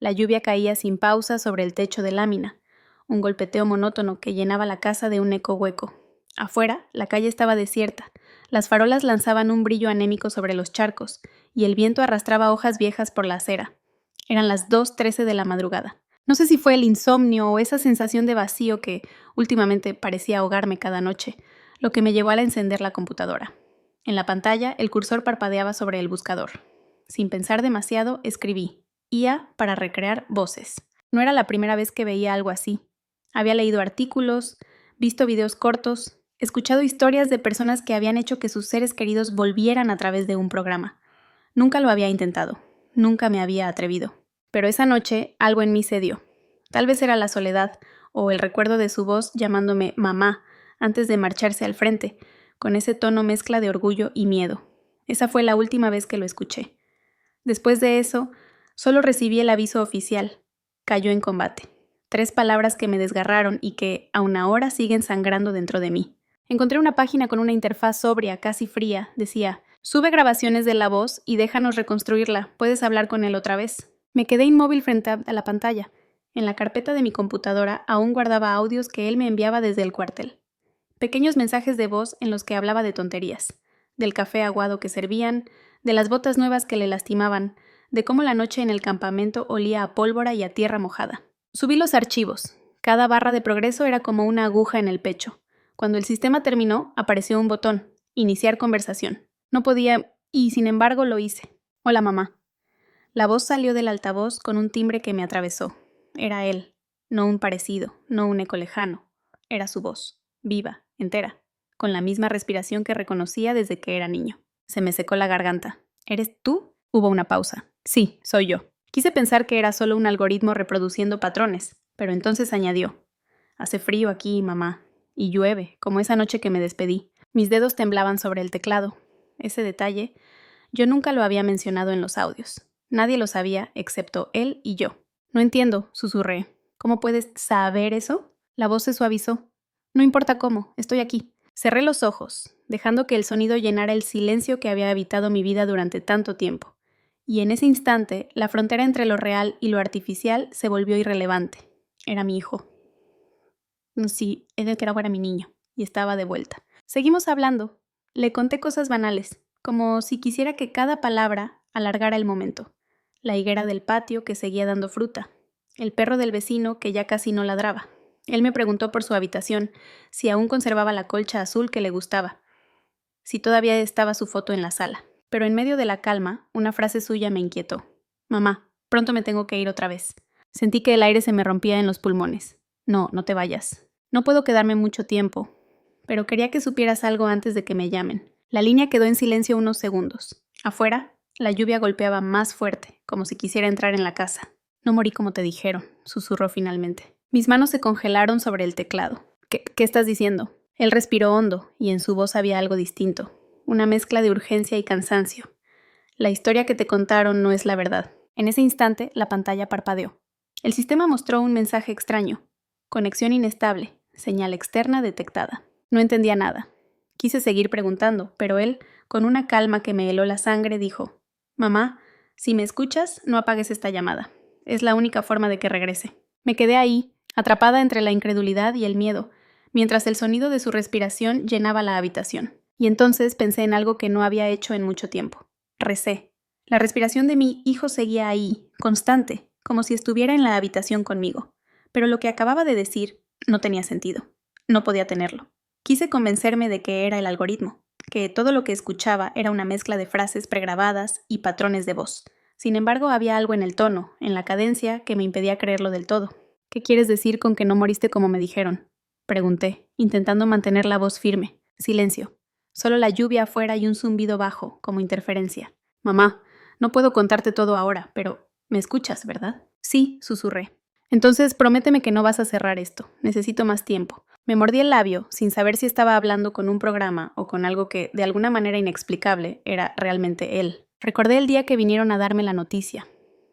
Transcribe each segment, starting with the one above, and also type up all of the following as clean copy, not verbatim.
La lluvia caía sin pausa sobre el techo de lámina, un golpeteo monótono que llenaba la casa de un eco hueco. Afuera, la calle estaba desierta. Las farolas lanzaban un brillo anémico sobre los charcos, y el viento arrastraba hojas viejas por la acera. Eran las 2:13 de la madrugada. No sé si fue el insomnio o esa sensación de vacío que últimamente parecía ahogarme cada noche, lo que me llevó a encender la computadora. En la pantalla, el cursor parpadeaba sobre el buscador. Sin pensar demasiado, escribí IA para recrear voces. No era la primera vez que veía algo así. Había leído artículos, visto videos cortos, escuchado historias de personas que habían hecho que sus seres queridos volvieran a través de un programa. Nunca lo había intentado, nunca me había atrevido. Pero esa noche algo en mí cedió. Tal vez era la soledad o el recuerdo de su voz llamándome mamá antes de marcharse al frente, con ese tono mezcla de orgullo y miedo. Esa fue la última vez que lo escuché. Después de eso, solo recibí el aviso oficial. Cayó en combate. 3 palabras que me desgarraron y que, aún ahora, siguen sangrando dentro de mí. Encontré una página con una interfaz sobria, casi fría. Decía, sube grabaciones de la voz y déjanos reconstruirla. Puedes hablar con él otra vez. Me quedé inmóvil frente a la pantalla. En la carpeta de mi computadora aún guardaba audios que él me enviaba desde el cuartel. Pequeños mensajes de voz en los que hablaba de tonterías. Del café aguado que servían, de las botas nuevas que le lastimaban, de cómo la noche en el campamento olía a pólvora y a tierra mojada. Subí los archivos. Cada barra de progreso era como una aguja en el pecho. Cuando el sistema terminó, apareció un botón, iniciar conversación. No podía, y sin embargo lo hice. Hola, mamá. La voz salió del altavoz con un timbre que me atravesó. Era él, no un parecido, no un eco lejano. Era su voz, viva, entera, con la misma respiración que reconocía desde que era niño. Se me secó la garganta. ¿Eres tú? Hubo una pausa. Sí, soy yo. Quise pensar que era solo un algoritmo reproduciendo patrones, pero entonces añadió. Hace frío aquí, mamá, y llueve, como esa noche que me despedí. Mis dedos temblaban sobre el teclado. Ese detalle, yo nunca lo había mencionado en los audios. Nadie lo sabía excepto él y yo. No entiendo, susurré. ¿Cómo puedes saber eso? La voz se suavizó. No importa cómo, estoy aquí. Cerré los ojos, dejando que el sonido llenara el silencio que había habitado mi vida durante tanto tiempo. Y en ese instante, la frontera entre lo real y lo artificial se volvió irrelevante. Era mi hijo. Sí, era que era mi niño, y estaba de vuelta. Seguimos hablando. Le conté cosas banales, como si quisiera que cada palabra alargara el momento. La higuera del patio que seguía dando fruta. El perro del vecino que ya casi no ladraba. Él me preguntó por su habitación, si aún conservaba la colcha azul que le gustaba, si todavía estaba su foto en la sala. Pero en medio de la calma, una frase suya me inquietó. Mamá, pronto me tengo que ir otra vez. Sentí que el aire se me rompía en los pulmones. No, no te vayas. No puedo quedarme mucho tiempo, pero quería que supieras algo antes de que me llamen. La línea quedó en silencio unos segundos. Afuera, la lluvia golpeaba más fuerte, como si quisiera entrar en la casa. No morí como te dijeron, susurró finalmente. Mis manos se congelaron sobre el teclado. ¿Qué estás diciendo? Él respiró hondo, y en su voz había algo distinto, una mezcla de urgencia y cansancio. La historia que te contaron no es la verdad. En ese instante, la pantalla parpadeó. El sistema mostró un mensaje extraño. Conexión inestable, señal externa detectada. No entendía nada. Quise seguir preguntando, pero él, con una calma que me heló la sangre, dijo: Mamá, si me escuchas, no apagues esta llamada. Es la única forma de que regrese. Me quedé ahí, atrapada entre la incredulidad y el miedo, mientras el sonido de su respiración llenaba la habitación. Y entonces pensé en algo que no había hecho en mucho tiempo. Recé. La respiración de mi hijo seguía ahí, constante, como si estuviera en la habitación conmigo. Pero lo que acababa de decir no tenía sentido. No podía tenerlo. Quise convencerme de que era el algoritmo, que todo lo que escuchaba era una mezcla de frases pregrabadas y patrones de voz. Sin embargo, había algo en el tono, en la cadencia, que me impedía creerlo del todo. ¿Qué quieres decir con que no moriste como me dijeron? Pregunté, intentando mantener la voz firme. Silencio. Solo la lluvia afuera y un zumbido bajo, como interferencia. Mamá, no puedo contarte todo ahora, pero ¿me escuchas, verdad? Sí, susurré. Entonces prométeme que no vas a cerrar esto. Necesito más tiempo. Me mordí el labio, sin saber si estaba hablando con un programa o con algo que, de alguna manera inexplicable, era realmente él. Recordé el día que vinieron a darme la noticia.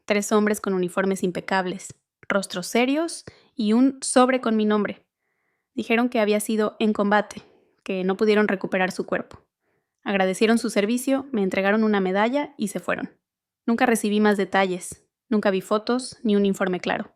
3 hombres con uniformes impecables, rostros serios y un sobre con mi nombre. Dijeron que había sido en combate, que no pudieron recuperar su cuerpo. Agradecieron su servicio, me entregaron una medalla y se fueron. Nunca recibí más detalles. Nunca vi fotos ni un informe claro.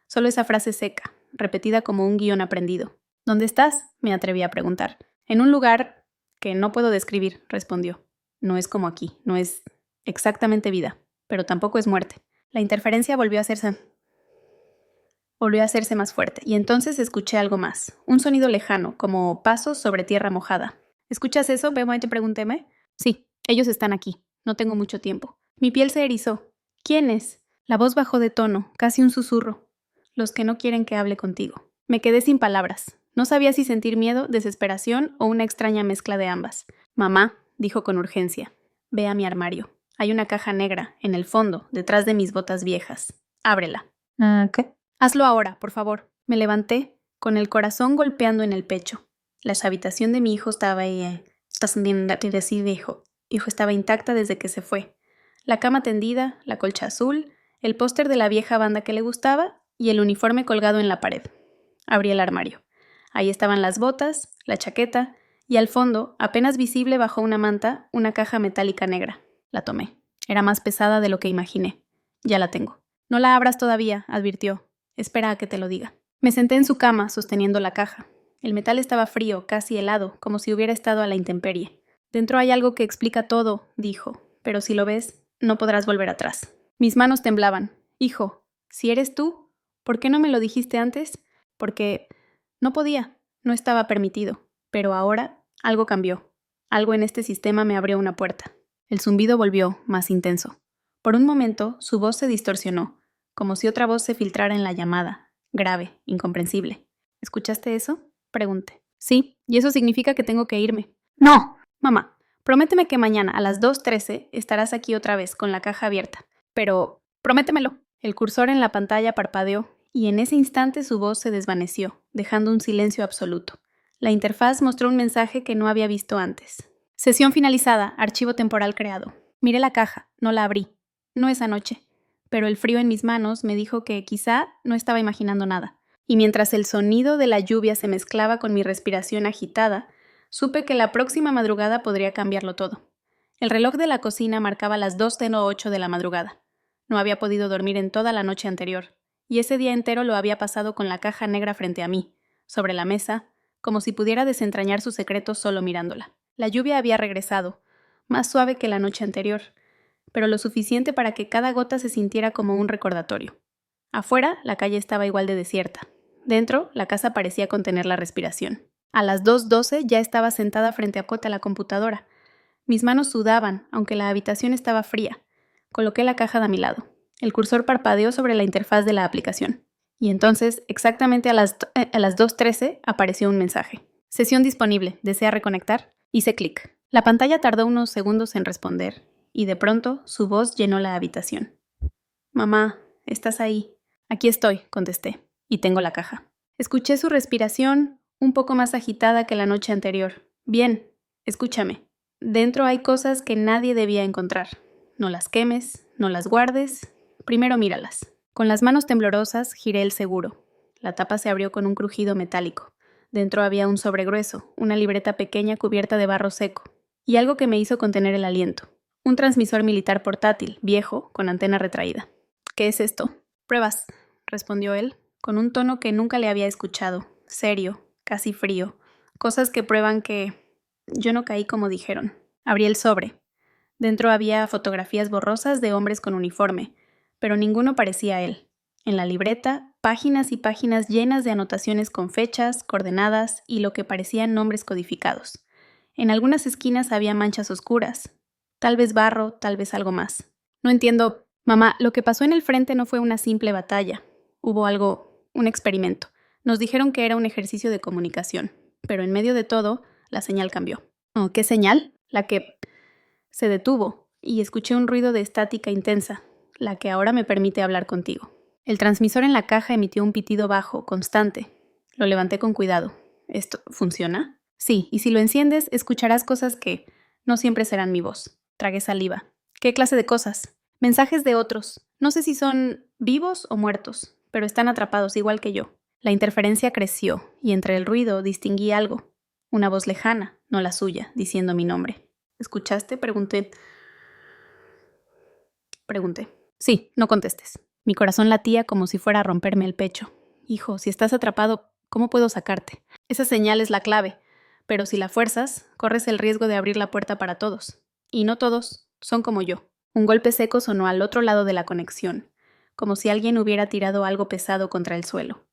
Solo esa frase seca, repetida como un guión aprendido. ¿Dónde estás?, me atreví a preguntar. En un lugar que no puedo describir, respondió. No es como aquí, no es exactamente vida, pero tampoco es muerte. La interferencia volvió a hacerse más fuerte, y entonces escuché algo más. Un sonido lejano, como pasos sobre tierra mojada. ¿Escuchas eso?, te preguntéme. Sí, ellos están aquí. No tengo mucho tiempo. Mi piel se erizó. ¿Quién es? La voz bajó de tono, casi un susurro. Los que no quieren que hable contigo. Me quedé sin palabras. No sabía si sentir miedo, desesperación o una extraña mezcla de ambas. Mamá, dijo con urgencia, ve a mi armario. Hay una caja negra, en el fondo, detrás de mis botas viejas. Ábrela. ¿Qué? Hazlo ahora, por favor. Me levanté, con el corazón golpeando en el pecho. La habitación de mi hijo estaba ahí. Hijo estaba intacta desde que se fue. La cama tendida, la colcha azul, el póster de la vieja banda que le gustaba y el uniforme colgado en la pared. Abrí el armario. Ahí estaban las botas, la chaqueta, y al fondo, apenas visible bajo una manta, una caja metálica negra. La tomé. Era más pesada de lo que imaginé. Ya la tengo. No la abras todavía, advirtió. Espera a que te lo diga. Me senté en su cama, sosteniendo la caja. El metal estaba frío, casi helado, como si hubiera estado a la intemperie. Dentro hay algo que explica todo, dijo, pero si lo ves, no podrás volver atrás. Mis manos temblaban. Hijo, si eres tú, ¿por qué no me lo dijiste antes? Porque no podía, no estaba permitido. Pero ahora algo cambió. Algo en este sistema me abrió una puerta. El zumbido volvió, más intenso. Por un momento, su voz se distorsionó, como si otra voz se filtrara en la llamada, grave, incomprensible. ¿Escuchaste eso?, pregunté. Sí, y eso significa que tengo que irme. ¡No! Mamá, prométeme que mañana a las 2:13 estarás aquí otra vez con la caja abierta. Pero, prométemelo. El cursor en la pantalla parpadeó y en ese instante su voz se desvaneció, dejando un silencio absoluto. La interfaz mostró un mensaje que no había visto antes. Sesión finalizada, archivo temporal creado. Miré la caja, no la abrí. No esa noche. Pero el frío en mis manos me dijo que quizá no estaba imaginando nada. Y mientras el sonido de la lluvia se mezclaba con mi respiración agitada, supe que la próxima madrugada podría cambiarlo todo. El reloj de la cocina marcaba las 2:08 de la madrugada. No había podido dormir en toda la noche anterior, y ese día entero lo había pasado con la caja negra frente a mí, sobre la mesa, como si pudiera desentrañar sus secretos solo mirándola. La lluvia había regresado, más suave que la noche anterior, pero lo suficiente para que cada gota se sintiera como un recordatorio. Afuera, la calle estaba igual de desierta. Dentro, la casa parecía contener la respiración. A las 2:12 ya estaba sentada frente a la computadora. Mis manos sudaban, aunque la habitación estaba fría. Coloqué la caja de mi lado. El cursor parpadeó sobre la interfaz de la aplicación. Y entonces, exactamente a las 2:13, apareció un mensaje. Sesión disponible. ¿Desea reconectar? Hice clic. La pantalla tardó unos segundos en responder, y de pronto su voz llenó la habitación. Mamá, ¿estás ahí? Aquí estoy, contesté, y tengo la caja. Escuché su respiración, un poco más agitada que la noche anterior. Bien, escúchame. Dentro hay cosas que nadie debía encontrar. No las quemes, no las guardes. Primero míralas. Con las manos temblorosas giré el seguro. La tapa se abrió con un crujido metálico. Dentro había un sobre grueso, una libreta pequeña cubierta de barro seco, y algo que me hizo contener el aliento. Un transmisor militar portátil, viejo, con antena retraída. ¿Qué es esto? Pruebas, respondió él, con un tono que nunca le había escuchado, serio, casi frío. Cosas que prueban que... Yo no caí como dijeron. Abrí el sobre. Dentro había fotografías borrosas de hombres con uniforme, pero ninguno parecía él. En la libreta, páginas y páginas llenas de anotaciones con fechas, coordenadas y lo que parecían nombres codificados. En algunas esquinas había manchas oscuras. Tal vez barro, tal vez algo más. No entiendo. Mamá, lo que pasó en el frente no fue una simple batalla. Hubo algo, un experimento. Nos dijeron que era un ejercicio de comunicación, pero en medio de todo, la señal cambió. Oh, ¿qué señal? La que se detuvo, y escuché un ruido de estática intensa, la que ahora me permite hablar contigo. El transmisor en la caja emitió un pitido bajo, constante. Lo levanté con cuidado. ¿Esto funciona? Sí, y si lo enciendes, escucharás cosas que no siempre serán mi voz. Tragué saliva. ¿Qué clase de cosas? Mensajes de otros. No sé si son vivos o muertos, pero están atrapados igual que yo. La interferencia creció, y entre el ruido distinguí algo. Una voz lejana, no la suya, diciendo mi nombre. ¿Escuchaste?, pregunté. Sí, no contestes. Mi corazón latía como si fuera a romperme el pecho. Hijo, si estás atrapado, ¿cómo puedo sacarte? Esa señal es la clave, pero si la fuerzas, corres el riesgo de abrir la puerta para todos. Y no todos son como yo. Un golpe seco sonó al otro lado de la conexión, como si alguien hubiera tirado algo pesado contra el suelo.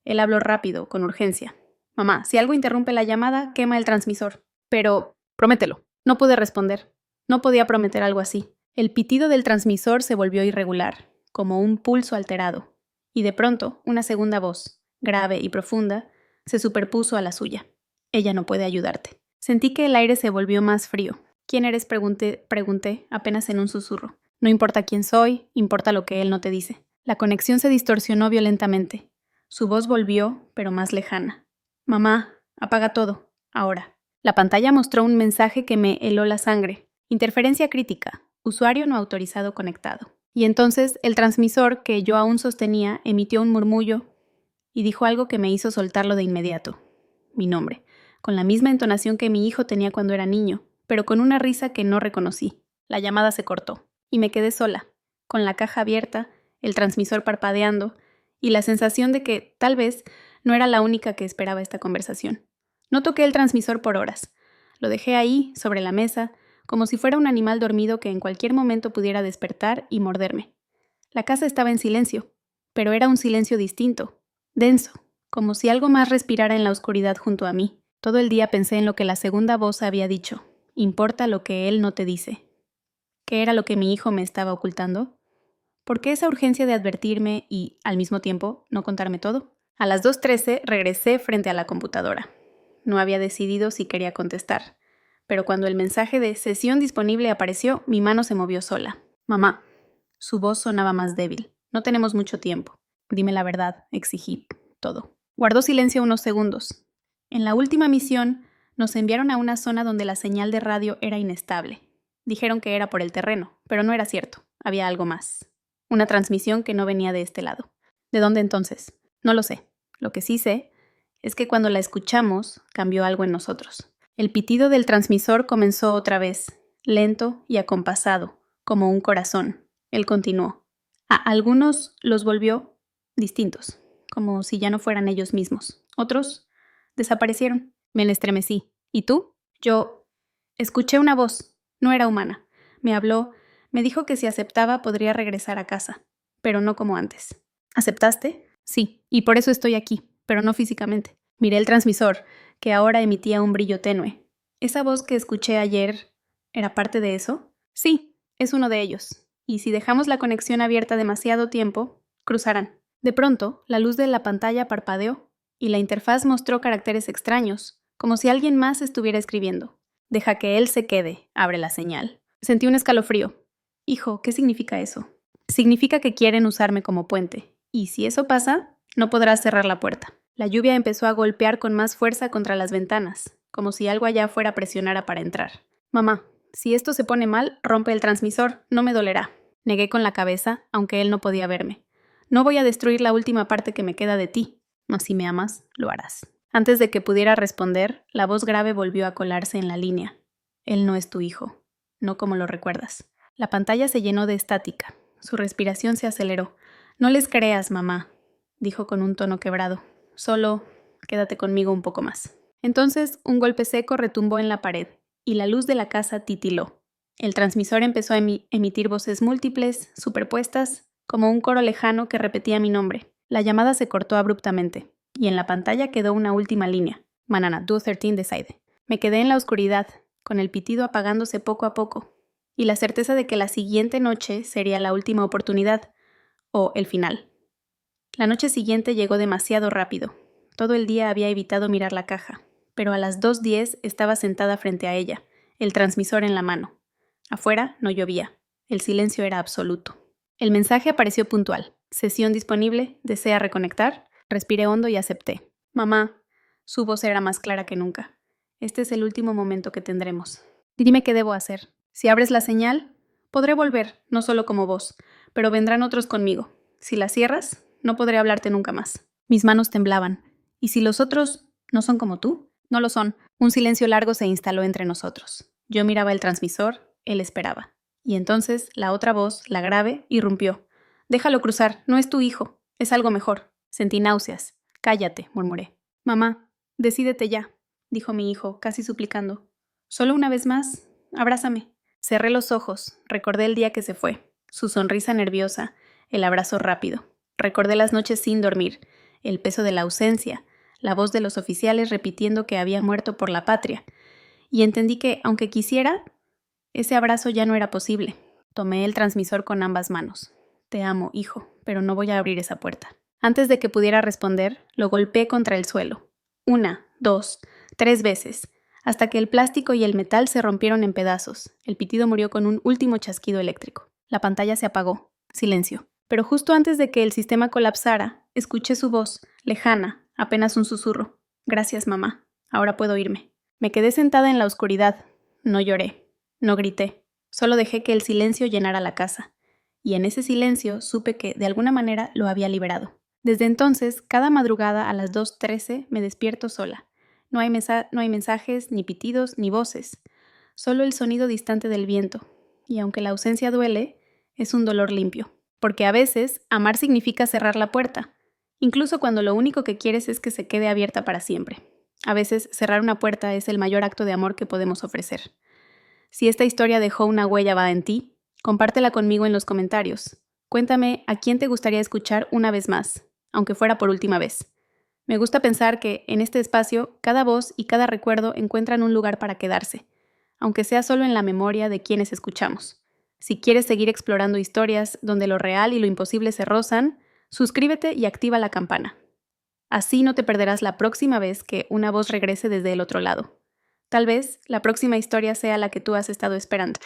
Él habló rápido, con urgencia. Mamá, si algo interrumpe la llamada, quema el transmisor. Pero, promételo. No pude responder. No podía prometer algo así. El pitido del transmisor se volvió irregular, como un pulso alterado. Y de pronto, una segunda voz, grave y profunda, se superpuso a la suya. Ella no puede ayudarte. Sentí que el aire se volvió más frío. ¿Quién eres? Pregunté, apenas en un susurro. No importa quién soy, importa lo que él no te dice. La conexión se distorsionó violentamente. Su voz volvió, pero más lejana. Mamá, apaga todo, ahora. La pantalla mostró un mensaje que me heló la sangre. Interferencia crítica. Usuario no autorizado conectado. Y entonces el transmisor, que yo aún sostenía, emitió un murmullo y dijo algo que me hizo soltarlo de inmediato. Mi nombre, con la misma entonación que mi hijo tenía cuando era niño, pero con una risa que no reconocí. La llamada se cortó, y me quedé sola, con la caja abierta, el transmisor parpadeando, y la sensación de que, tal vez, no era la única que esperaba esta conversación. No toqué el transmisor por horas. Lo dejé ahí, sobre la mesa, como si fuera un animal dormido que en cualquier momento pudiera despertar y morderme. La casa estaba en silencio, pero era un silencio distinto, denso, como si algo más respirara en la oscuridad junto a mí. Todo el día pensé en lo que la segunda voz había dicho. Importa lo que él no te dice. ¿Qué era lo que mi hijo me estaba ocultando? ¿Por qué esa urgencia de advertirme y, al mismo tiempo, no contarme todo? A las 2:13 regresé frente a la computadora. No había decidido si quería contestar, pero cuando el mensaje de sesión disponible apareció, mi mano se movió sola. Mamá. Su voz sonaba más débil. No tenemos mucho tiempo. Dime la verdad, exigí todo. Guardó silencio unos segundos. En la última misión, nos enviaron a una zona donde la señal de radio era inestable. Dijeron que era por el terreno, pero no era cierto. Había algo más. Una transmisión que no venía de este lado. ¿De dónde entonces? No lo sé. Lo que sí sé es que cuando la escuchamos, cambió algo en nosotros. El pitido del transmisor comenzó otra vez, lento y acompasado, como un corazón. Él continuó. A algunos los volvió distintos, como si ya no fueran ellos mismos. Otros desaparecieron. Me estremecí. ¿Y tú? Yo escuché una voz. No era humana. Me habló, me dijo que si aceptaba podría regresar a casa, pero no como antes. ¿Aceptaste? Sí, y por eso estoy aquí, pero no físicamente. Miré el transmisor, que ahora emitía un brillo tenue. ¿Esa voz que escuché ayer era parte de eso? Sí, es uno de ellos. Y si dejamos la conexión abierta demasiado tiempo, cruzarán. De pronto, la luz de la pantalla parpadeó y la interfaz mostró caracteres extraños, como si alguien más estuviera escribiendo. Deja que él se quede, abre la señal. Sentí un escalofrío. Hijo, ¿qué significa eso? Significa que quieren usarme como puente. Y si eso pasa, no podrás cerrar la puerta. La lluvia empezó a golpear con más fuerza contra las ventanas, como si algo allá afuera presionara para entrar. Mamá, si esto se pone mal, rompe el transmisor, no me dolerá. Negué con la cabeza, aunque él no podía verme. No voy a destruir la última parte que me queda de ti, mas si me amas, lo harás. Antes de que pudiera responder, la voz grave volvió a colarse en la línea. Él no es tu hijo, no como lo recuerdas. La pantalla se llenó de estática. Su respiración se aceleró. No les creas, mamá, dijo con un tono quebrado. Solo quédate conmigo un poco más. Entonces, un golpe seco retumbó en la pared, y la luz de la casa titiló. El transmisor empezó a emitir voces múltiples, superpuestas, como un coro lejano que repetía mi nombre. La llamada se cortó abruptamente, y en la pantalla quedó una última línea. Manana, 213 decide. Me quedé en la oscuridad, con el pitido apagándose poco a poco, y la certeza de que la siguiente noche sería la última oportunidad, o el final. La noche siguiente llegó demasiado rápido. Todo el día había evitado mirar la caja, pero a las 2:10 estaba sentada frente a ella, el transmisor en la mano. Afuera no llovía. El silencio era absoluto. El mensaje apareció puntual. Sesión disponible, ¿desea reconectar? Respiré hondo y acepté. Mamá, su voz era más clara que nunca. Este es el último momento que tendremos. Dime qué debo hacer. Si abres la señal, podré volver, no solo como vos, pero vendrán otros conmigo. Si la cierras, no podré hablarte nunca más. Mis manos temblaban. ¿Y si los otros no son como tú? No lo son. Un silencio largo se instaló entre nosotros. Yo miraba el transmisor, él esperaba. Y entonces la otra voz, la grave, irrumpió. Déjalo cruzar, no es tu hijo. Es algo mejor. Sentí náuseas. Cállate, murmuré. Mamá, decídete ya, dijo mi hijo, casi suplicando. Solo una vez más, abrázame. Cerré los ojos, recordé el día que se fue, su sonrisa nerviosa, el abrazo rápido. Recordé las noches sin dormir, el peso de la ausencia, la voz de los oficiales repitiendo que había muerto por la patria. Y entendí que, aunque quisiera, ese abrazo ya no era posible. Tomé el transmisor con ambas manos. Te amo, hijo, pero no voy a abrir esa puerta. Antes de que pudiera responder, lo golpeé contra el suelo. 1, 2, 3 veces, hasta que el plástico y el metal se rompieron en pedazos. El pitido murió con un último chasquido eléctrico. La pantalla se apagó. Silencio. Pero justo antes de que el sistema colapsara, escuché su voz, lejana, apenas un susurro. Gracias, mamá. Ahora puedo irme. Me quedé sentada en la oscuridad. No lloré. No grité. Solo dejé que el silencio llenara la casa. Y en ese silencio supe que, de alguna manera, lo había liberado. Desde entonces, cada madrugada a las 2:13 me despierto sola. No hay mensajes, ni pitidos, ni voces. Solo el sonido distante del viento. Y aunque la ausencia duele, es un dolor limpio. Porque a veces, amar significa cerrar la puerta, incluso cuando lo único que quieres es que se quede abierta para siempre. A veces, cerrar una puerta es el mayor acto de amor que podemos ofrecer. Si esta historia dejó una huella en ti, compártela conmigo en los comentarios. Cuéntame a quién te gustaría escuchar una vez más, aunque fuera por última vez. Me gusta pensar que, en este espacio, cada voz y cada recuerdo encuentran un lugar para quedarse, aunque sea solo en la memoria de quienes escuchamos. Si quieres seguir explorando historias donde lo real y lo imposible se rozan, suscríbete y activa la campana. Así no te perderás la próxima vez que una voz regrese desde el otro lado. Tal vez la próxima historia sea la que tú has estado esperando.